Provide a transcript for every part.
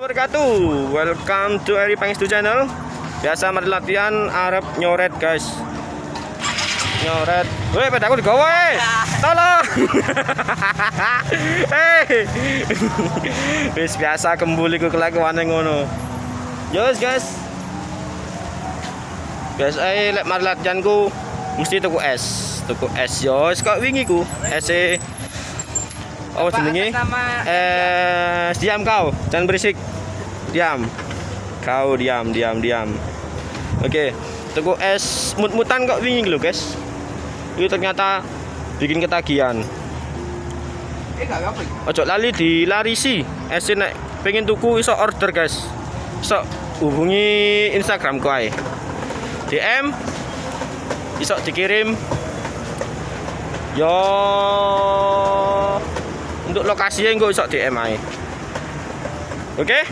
wabarakatuh. Welcome to Eri Pangestu channel. Biasa mari latihan Arab nyoret guys. Nyoret. Woi, pedaku digawe. Tolong. Wis biasa kembuli ku kelakuane ngono. Yo guys. Biasa lek mari latihanku mesti tuku es. Tuku es yo, kok wingi ku es oh jenenge diam kau, jangan berisik. Diam. Kau diam. Oke, tuku es mut-mutan kok wingi lho, guys. Itu ternyata bikin ketagihan. Ojo lali dilarisi. Es nek pengen tuku iso order, guys. Iso hubungi Instagram ku ae. DM iso dikirim. Yo untuk lokasinya nggak iso DM ae. Oke?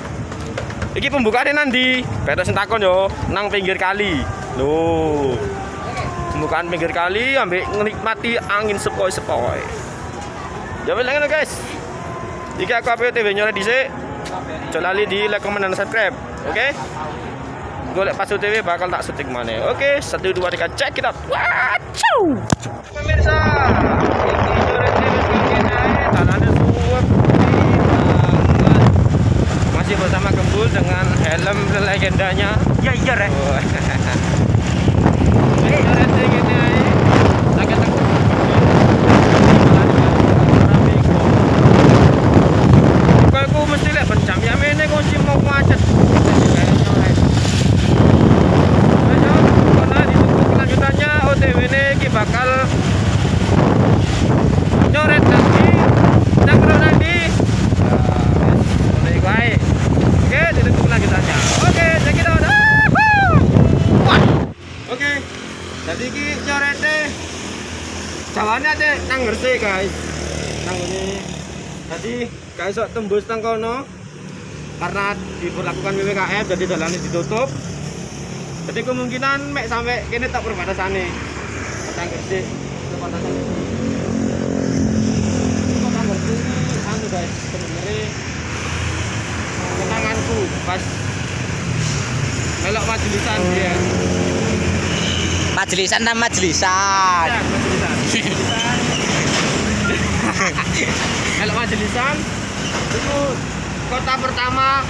Iki pembukaannya nanti. Beres entakon yo nang pinggir kali. Loh. Pembukaan pinggir kali ambek menikmati angin sepoi-sepoi. Ya wis lho guys. Iki aku APTV nyoret dhisik. Aja lali di like, comment, dan subscribe. Oke? Golek pas OTW bakal tak syuting maneh. Oke, 1 2 3 check it out. Wah, ciu. Pemirsa, masih bersama Gembul dengan helm legendanya. Ya iya rek. Aku mesti lihat pencam ya mene kunci mau macet. Karena ditunggu kelanjutannya OTW ini bakal nyoret nanti nangkro nanti. Oke, ditunggu kelanjutannya. Oke, check it out. Wah. Oke. Jadi iki nyorete jalannya ada nang ngerti guys. Nang ini. Jadi guys sok tembus nang kono karena diberlakukan PPKM jadi jalannya ditutup. Jadi kemungkinan mek sampai kene tak perbatasane. Nang ngerti. Kota ngerti anu guys, sebenarnya kenanganku pas melok majelisan dia. Majelisan dan majelisan. Ya, majelisan. Melok majelisan itu kota pertama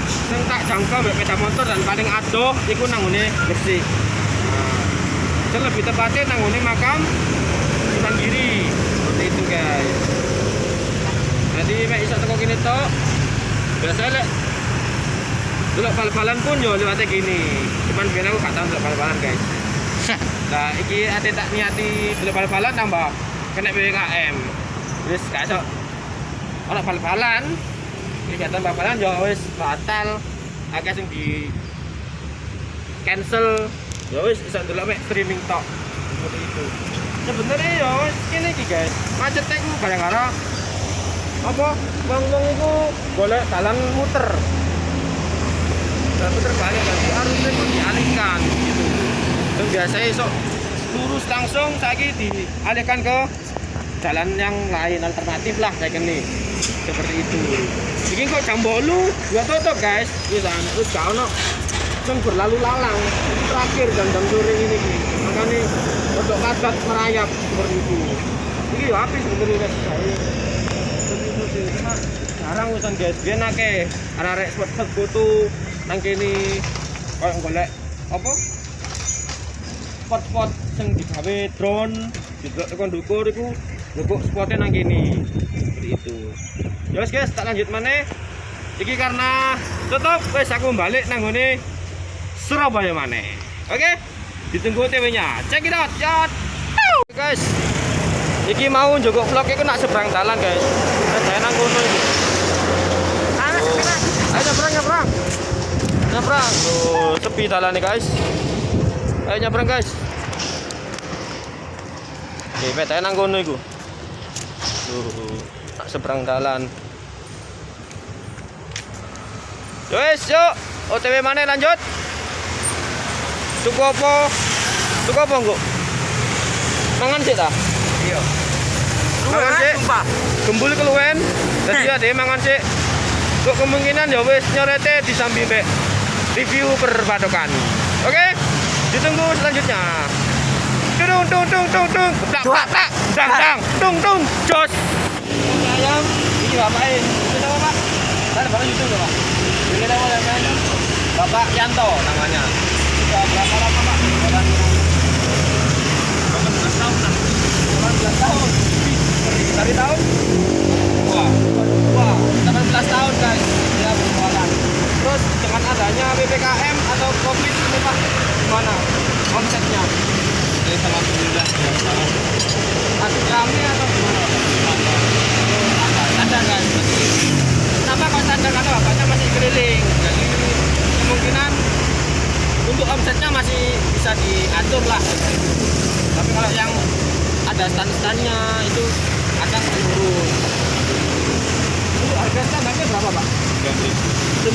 sing tak jangkau mbek sepeda motor dan paling adoh iku nang ngene Gresik. Nah, lebih tepatnya nang ngene makam Sunan Giri. Seperti itu guys. Jadi mek iso teko kene tok. Biasanya lek delok bal-balan pun yo lewate gini. Cuman biyen aku gak tau delok bal-balan guys. Nah, iki ate tak niati delok bal-balan tambah kena PPKM. Wis gak iso ora bal-balan. Kegiatan bal-balan yo wis batal. Akeh sing di cancel. Ya wis iso delok mek streaming tok. Seperti itu. Sebenarnya yo wis kene iki guys. Macet iku gara-gara apa? Wong-wong iku golek dalan muter. Dan puter balik kan harusnya dialihkan gitu. Dan biasanya sok lurus langsung saiki dialihkan ke jalan yang lain alternatif lah kayak gini. Seperti itu. Ini kok jam 8 dua tutup guys. Terus gak ono sing berlalu lalang. Terakhir jam-jam sore ini makanya untuk padat merayap seperti itu. Ini yo apik sebenarnya guys. Jarang urusan guys, biyen akeh arek spot foto nang kene koyo golek apa? Spot-spot sing digawe drone, didelok tekan ndukur iku njupuk spotnya nang kene. Seperti itu. Ya wis guys, tak lanjut maneh. Iki karena tutup, wis aku balik nang ngene Surabaya maneh. Oke? Ditunggu OTW-nya. Check it out, chat. Guys. Iki mau njogok vlog iku nak seberang dalan, guys. Saya nang kono iki. Ayo nyebrang. Nyebrang. Tuh, sepi dalannya, guys. Ayo nyebrang, guys. Oke, saya nang kono iku. Tuh, nak seberang dalan. Wes, yuk. OTW mana lanjut? Tuku apa? Engko? Mangan sik ta? Iya. Mangan sik. Gembul keluwen. Dadi ade mangan sik. Untuk kemungkinan ya wis nyorete disambi mbek review perpadokan. Oke? Ditunggu selanjutnya. Dung dung dung dung dung. Plak plak. Dang dang. Dung dung. Jos. Ayam. Ini bapak itu nama Pak. Saya baru YouTube Pak. Ini nama ayamnya Bapak Yanto namanya. Sudah berapa lama Pak? 18 tahun. 18 tahun. Dari tahun? Wah, 18 tahun guys. Dia berjualan. Terus dengan adanya PPKM atau Covid ini Pak, gimana omsetnya? Ini sama alhamdulillah ya, Masih rame atau gimana? ada guys. Kenapa kok sadar karena bapaknya masih keliling, jadi kemungkinan untuk omsetnya masih bisa diatur lah. Tapi kalau yang ada stand-standnya itu kadang menurun. Untuk harga standarnya berapa Pak? 9.000.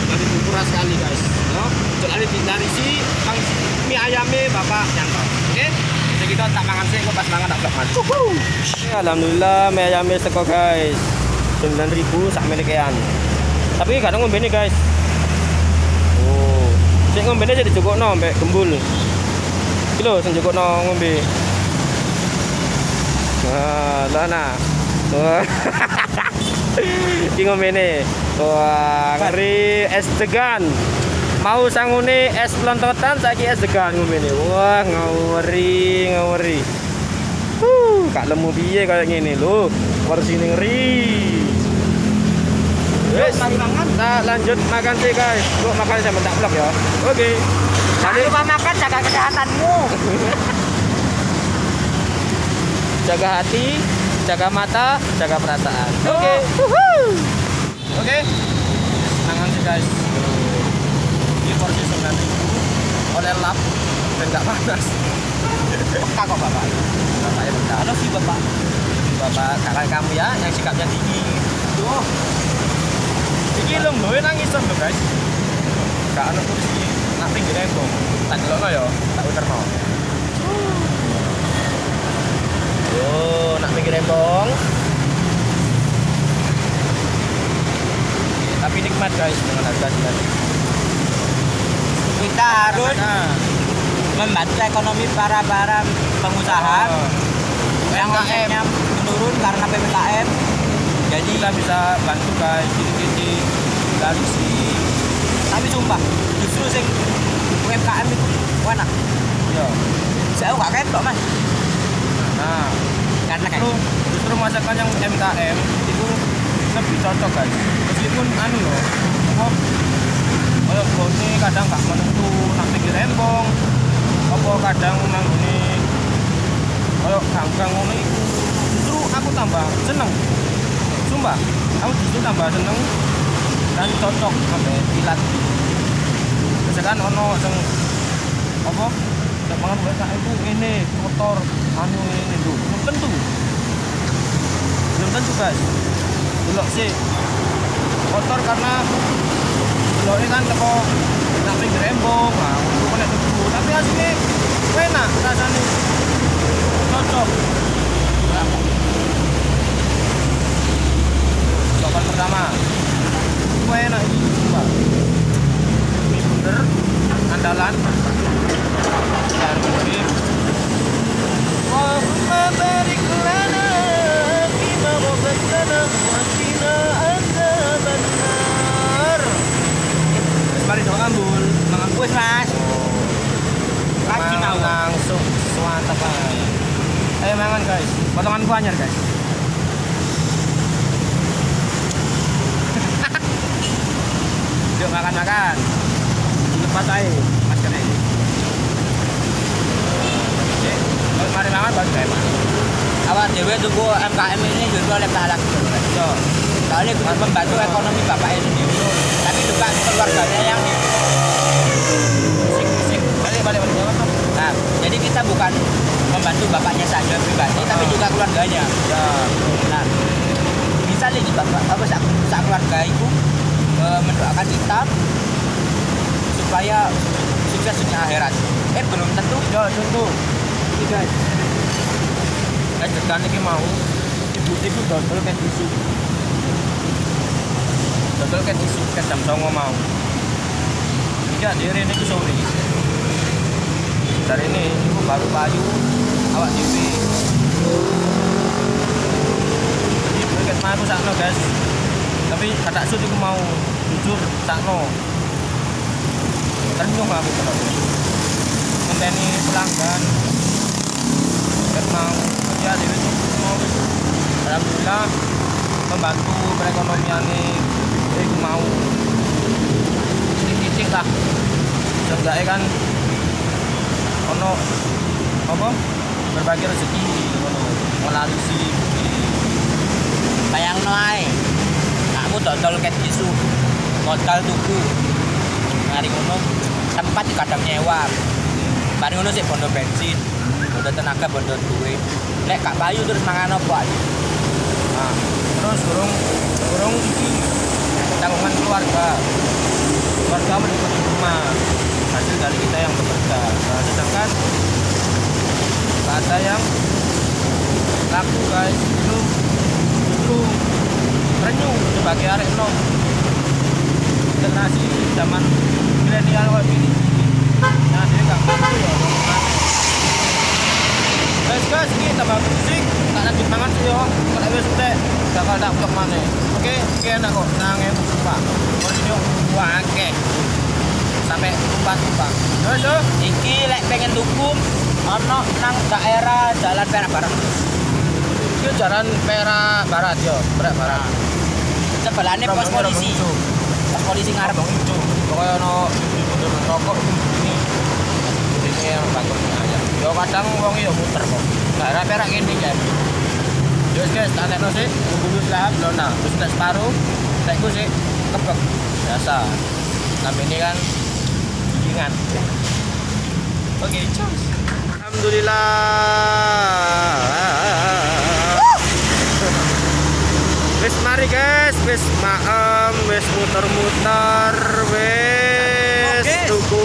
Dari murah sekali guys. No? Jadi dari si Bang mie ayamnya Bapak Yanto. Oke? Jadi kita tak makan sih, pas mangan tak blok mas. Alhamdulillah mie ayamnya teko guys. 9.000 sak milikian. Tapi kadang ngombe nih guys. Oh, sing ngombe jadi dijukukno mbek gembul. Iki lho sing jukukno ngombe. Nah, lana. Wah. Iki ngombe nih. Wah, ngeri es degan. Mau sangune es lontotan saiki es degan ngombe nih. Wah, ngawuri. Kak lemu piye kayak ngene lho. Porsine ngeri. Wes, kita lanjut makan sih guys. Kok makan saya tak vlog ya. Oke. Jangan lupa makan, jaga kesehatanmu. Jaga hati, jaga mata, jaga perasaan. Oke. Oke. Makan sih guys. Ini porsi 9.000 oleh lap dan nggak panas. Peka kok bapak. Bapaknya peka. Halo sih bapak. Bapak kakak kamu ya yang sikapnya tinggi. Tuh. Iki lho nggawe nangis to guys. Gak ana kursi nak pinggir embong. Tak delokno ya, tak uterno. Oh, nak pinggir embong. Tapi nikmat guys dengan harga segini. Kita harus membantu ekonomi para pengusaha yang omsetnya menurun karena PPKM. Jadi kita bisa bantu guys, gini-gini dari si. Tapi sumpah, justru sing UMKM itu enak. Iya. Saya gak ketok mas. Nah, Karena kan justru masakan yang UMKM itu lebih cocok guys. Meskipun anu loh, apa? Kayak gone kadang gak menentu nang pinggir embong. Apa kadang nang ngene kayak gang-gang ngono iku. Justru aku tambah seneng. Sumpah, aku justru tambah seneng dan cocok sampai pilat. Misalkan ono sing apa? Nek mangan UMKM itu ngene, kotor, anu ngene lho. Belum tentu. Belum tentu guys. Delok sih. Kotor karena delok ini kan teko nang pinggir embong, nah untuk kena tuku. Tapi asline enak rasane. Cocok. Coba pertama. Enak ini coba. Ini bener andalan. Dan ini Allahumma barik lana fima razaqtana wa qina adzabannar. Mari dong ambul, mangan wis mas. Lagi mau langsung suantap ae. Ayo mangan guys. Potongan banyak guys. Yuk makan. Lepas aja maskernya. Oke, mari makan baru saya. Awak dewe tuku UMKM ini justru oleh halal. Yo, Soalnya bisa membantu ekonomi bapak ini sendiri. Tapi juga keluarganya yang sik. Balik. nah, jadi kita bukan membantu bapaknya saja pribadi, tapi juga keluarganya. Ya, Nah, misalnya di bapak apa sak keluarga itu mendoakan kita supaya sukses dunia akhirat. Belum tentu. yo contoh. Iki guys. Degan iki mau ibu-ibu dodol kayak tisu. dodol ket isu ket jam 09.00 mau. Iki dhewe niku sore. Dari ini iku baru payu awak dhewe. Iki ket mau aku sakno, guys. Tapi kata sud iku mau jujur sakno. Terenyuh aku terus. Ngenteni pelanggan. Ket mau ya dhewe mau. Alhamdulillah membantu perekonomian iku mau titik lah. Seenggaknya kan ono apa berbagi rezeki ono melalui Bayangno ae. Kamu dodol ket isu. Modal tuku. Mari ngono tempat di kadang nyewa. Mari ngono sik bondo bensin, bondo tenaga, bondo duit. Lek gak payu terus mangan opo ae. nah, terus burung iki tanggungan keluarga berikut di rumah hasil dari kita yang bekerja. Nah, sedangkan tak ada yang laku, guys. Itu justru renyuh sebagai arek nom generasi zaman milenial kayak gini. Nah, dia gak mampu ya. Guys, ini tambah musik, tak lanjut mangan sih yo. Kalau wis entek, bakal tak vlog maneh. Oke, enak kok nangem sumpah. Original akeh. Sampai tumpah-tumpah. Yo. Iki lek pengen tuku ono nang daerah Jalan Perak Barat. Iki jalan Perak Barat yo, Perak Barat. Sebelahnya pos polisi. Pos polisi ngarep. Rombong Ijo. Pokoknya ono bundur rokok ini. Ini yang bagus aja. Yo kadang wong yo muter kok. Daerah Perak ini kan. Yo guys, tak tekno sih, bumbu lahap lona. Terus tak separuh, tekku sih kebek. Biasa. Tapi ini kan gilingan. Oke, cus. Alhamdulillah. Wis mari guys, wis maem, wis muter-muter, wis tuku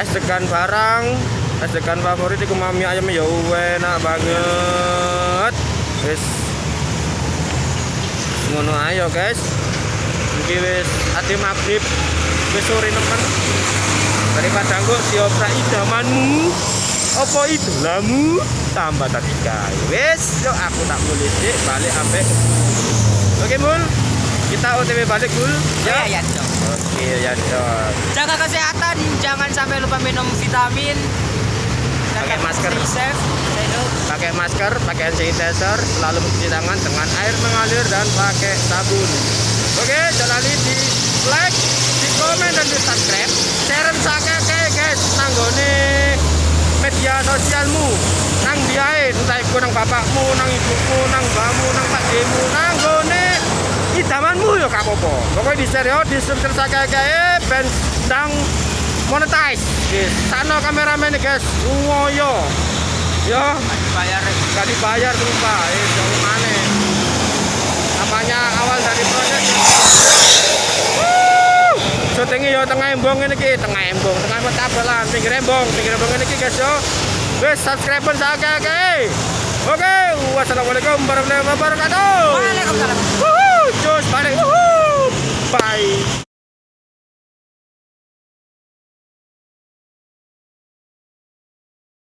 es degan barang, es degan favorit iku mami ayam ya enak banget. Wis ngono ayo guys. Iki wis ati maghrib, wis sore nemen. Daripada engko dioprak idamanmu, apa idolamu tambah tadi kae. Wis, yo aku tak mulih sik balik ambek. Oke, Mul. Kita OTW balik, Mul. Ya, ya, Cok. Oke, ya, Cok. Jaga kesehatan, jangan sampai lupa minum vitamin. Dan Pakai masker. Stay safe, stay healthy. Pakai masker, pakai hand sanitizer, selalu mencuci tangan dengan air mengalir dan pakai sabun. Oke, jangan lupa di like, di komen dan di subscribe. Share sakake guys, nanggone media sosialmu, nang biae, entah iku nang bapakmu, nang ibumu, nang mbahmu, nang pakdemu, nanggone idamanmu ya gak apa-apa. Pokoknya di share yo, di subscribe sakake ben ndang monetize. Guys, sana kameramen guys, ngoyo. Yo, Bayar. gak dibayar sumpah, jauh aneh. Namanya awal dari proyek. Syutingnya yo tengah embong ini ki, tengah metabelan, pinggir embong ini ki guys yo. Wes subscriber sakake. Oke, wassalamualaikum warahmatullahi wabarakatuh. Waalaikumsalam. Cus balik. Bye.